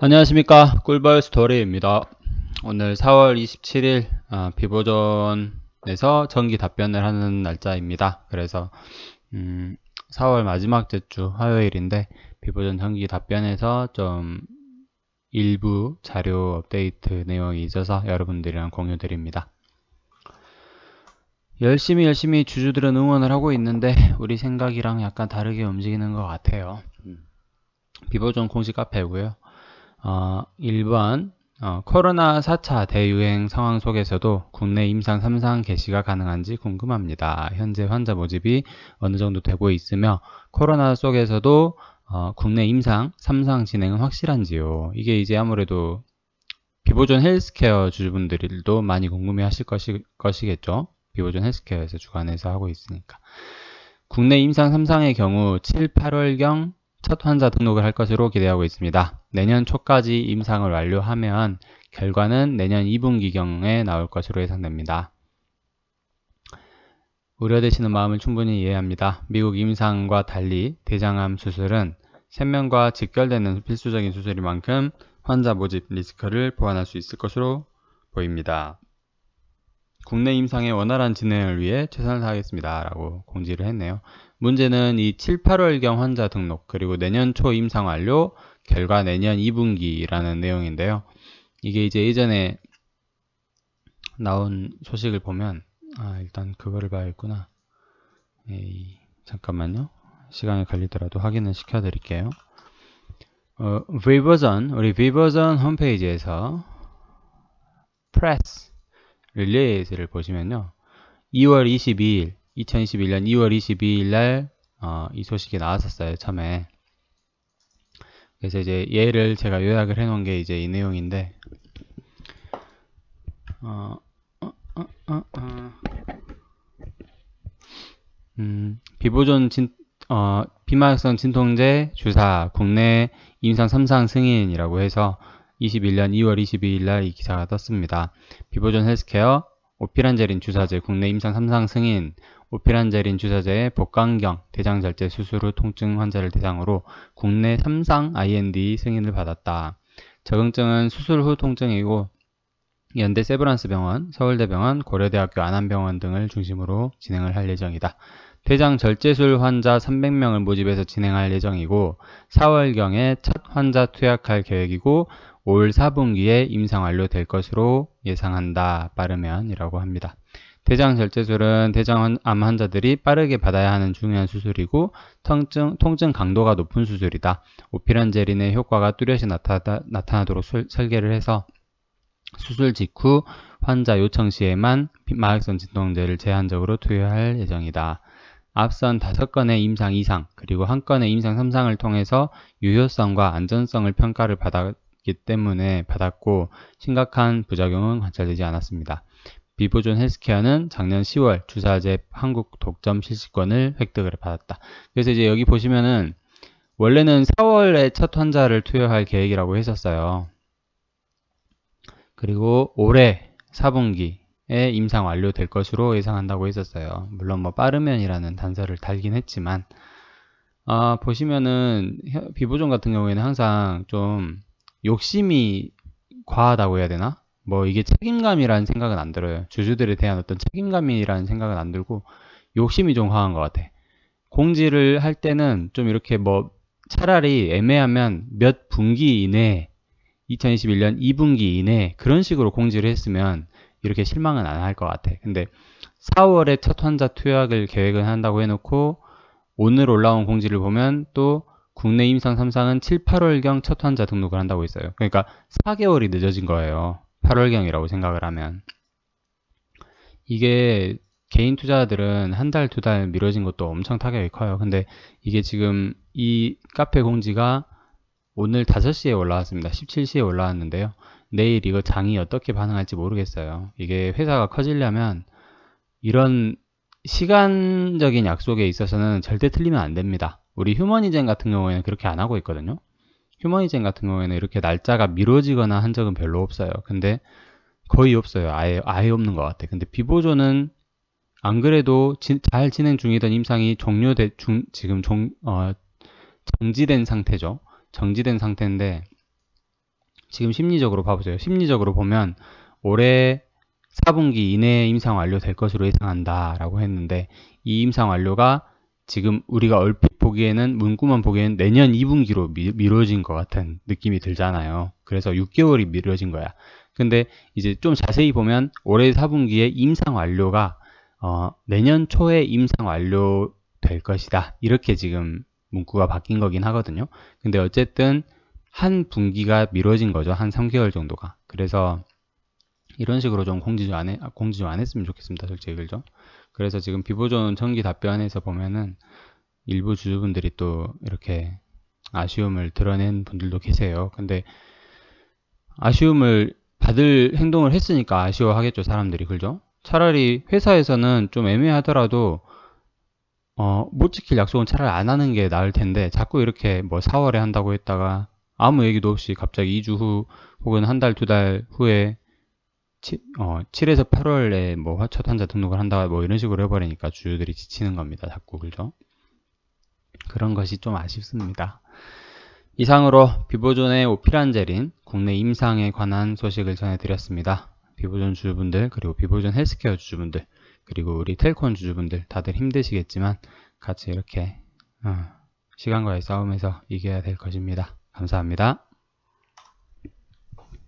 안녕하십니까, 꿀벌 스토리입니다. 오늘 4월 27일 비보존에서 정기 답변을 하는 날짜입니다. 그래서 4월 마지막 주 화요일인데 비보존 정기 답변에서 좀 일부 자료 업데이트 내용이 있어서 여러분들이랑 공유드립니다. 열심히 주주들은 응원을 하고 있는데 우리 생각이랑 약간 다르게 움직이는 것 같아요. 비보존 공식 카페고요. 1번 코로나 4차 대유행 상황 속에서도 국내 임상 3상 개시가 가능한지 궁금합니다. 현재 환자 모집이 어느 정도 되고 있으며 코로나 속에서도 국내 임상 3상 진행은 확실한지요. 이게 이제 아무래도 비보존 헬스케어 주주분들도 많이 궁금해 하실 것이겠죠. 비보존 헬스케어에서 주관해서 하고 있으니까. 국내 임상 3상의 경우 7, 8월경 첫 환자 등록을 할 것으로 기대하고 있습니다. 내년 초까지 임상을 완료하면 결과는 내년 2분기경에 나올 것으로 예상됩니다. 우려되시는 마음을 충분히 이해합니다. 미국 임상과 달리 대장암 수술은 생명과 직결되는 필수적인 수술인 만큼 환자 모집 리스크를 보완할 수 있을 것으로 보입니다. 국내 임상의 원활한 진행을 위해 최선을 다하겠습니다. 라고 공지를 했네요. 문제는 이 7, 8월경 환자 등록 그리고 내년 초 임상 완료 결과 내년 2분기라는 내용인데요. 이게 이제 예전에 나온 소식을 보면 일단 그거를 봐야겠구나. 잠깐만요. 시간이 걸리더라도 확인을 시켜드릴게요. 우리 비버전 홈페이지에서 프레스 릴리즈를 보시면요. 2월 22일 2021년 2월 22일 날 이 소식이 나왔었어요. 처음에. 그래서 이제 얘를 제가 요약을 해 놓은 게 이제 이 내용인데 비보존 비마약성 진통제 주사 국내 임상 3상 승인이라고 해서 21년 2월 22일 날 이 기사가 떴습니다. 비보존 헬스케어 오피란제린 주사제 국내 임상 3상 승인 오피란제린 주사제의 복강경 대장절제 수술 후 통증 환자를 대상으로 국내 3상 IND 승인을 받았다. 적응증은 수술 후 통증이고 연대 세브란스병원, 서울대병원, 고려대학교 안암병원 등을 중심으로 진행을 할 예정이다. 대장 절제술 환자 300명을 모집해서 진행할 예정이고 4월경에 첫 환자 투약할 계획이고 올 4분기에 임상 완료될 것으로 예상한다. 빠르면 이라고 합니다. 대장 절제술은 대장암 환자들이 빠르게 받아야 하는 중요한 수술이고 통증 강도가 높은 수술이다. 오피란제린의 효과가 뚜렷이 나타나도록 설계를 해서 수술 직후 환자 요청 시에만 마약성 진통제를 제한적으로 투여할 예정이다. 앞선 5건의 임상 2상 그리고 1건의 임상 3상을 통해서 유효성과 안전성을 평가를 받았기 때문에 받았고 심각한 부작용은 관찰되지 않았습니다. 비보존 헬스케어는 작년 10월 주사제 한국 독점 실시권을 획득을 받았다. 그래서 이제 여기 보시면은 원래는 4월에 첫 환자를 투여할 계획이라고 했었어요. 그리고 올해 4분기에 임상 완료될 것으로 예상한다고 했었어요. 물론 뭐 빠르면이라는 단서를 달긴 했지만 보시면은 비보존 같은 경우에는 항상 좀 욕심이 과하다고 해야 되나? 뭐 이게 책임감이라는 생각은 안 들어요. 주주들에 대한 어떤 책임감이라는 생각은 안 들고 욕심이 좀 과한 것 같아. 공지를 할 때는 좀 이렇게 뭐 차라리 애매하면 몇 분기 이내에 2021년 2분기 이내 그런 식으로 공지를 했으면 이렇게 실망은 안 할 것 같아. 근데 4월에 첫 환자 투약을 계획을 한다고 해놓고 오늘 올라온 공지를 보면 또 국내 임상 3상은 7, 8월경 첫 환자 등록을 한다고 했어요. 그러니까 4개월이 늦어진 거예요. 8월경이라고 생각을 하면. 이게 개인 투자들은 한 달, 2달 미뤄진 것도 엄청 타격이 커요. 근데 이게 지금 이 카페 공지가 오늘 5시에 올라왔습니다. 17시에 올라왔는데요. 내일 이거 장이 어떻게 반응할지 모르겠어요. 이게 회사가 커지려면 이런 시간적인 약속에 있어서는 절대 틀리면 안 됩니다. 우리 휴머니젠 같은 경우에는 그렇게 안 하고 있거든요. 휴머니젠 같은 경우에는 이렇게 날짜가 미뤄지거나 한 적은 별로 없어요. 근데 거의 없어요. 아예 없는 것 같아. 근데 비보존은 안 그래도 잘 진행 중이던 임상이 지금 정지된 상태죠. 정지된 상태인데 지금 심리적으로 봐보세요. 심리적으로 보면 올해 4분기 이내에 임상 완료될 것으로 예상한다 라고 했는데, 이 임상 완료가 지금 우리가 얼핏 보기에는, 문구만 보기에는 내년 2분기로 미뤄진 것 같은 느낌이 들잖아요. 그래서 6개월이 미뤄진 거야. 근데 이제 좀 자세히 보면 올해 4분기에 임상 완료가 내년 초에 임상 완료될 것이다, 이렇게 지금 문구가 바뀐 거긴 하거든요. 근데 어쨌든 한 분기가 미뤄진 거죠. 한 3개월 정도가. 그래서 이런 식으로 좀 공지 좀 안 했으면 좋겠습니다. 솔직히, 그죠? 그래서 지금 비보존 청기 답변에서 보면은 일부 주주분들이 또 이렇게 아쉬움을 드러낸 분들도 계세요. 근데 아쉬움을 받을 행동을 했으니까 아쉬워하겠죠, 사람들이. 그죠? 차라리 회사에서는 좀 애매하더라도 못 지킬 약속은 차라리 안 하는 게 나을 텐데, 자꾸 이렇게 뭐 4월에 한다고 했다가 아무 얘기도 없이 갑자기 2주 후 혹은 한 달, 2달 후에 7에서 8월에 뭐 첫 환자 등록을 한다, 뭐 이런 식으로 해버리니까 주주들이 지치는 겁니다. 자꾸. 그죠? 그런 것이 좀 아쉽습니다. 이상으로 비보존의 오피란제린 국내 임상에 관한 소식을 전해드렸습니다. 비보존 주주분들, 그리고 비보존 헬스케어 주주분들, 그리고 우리 텔콘 주주분들 다들 힘드시겠지만 같이 이렇게 시간과의 싸움에서 이겨야 될 것입니다. 감사합니다.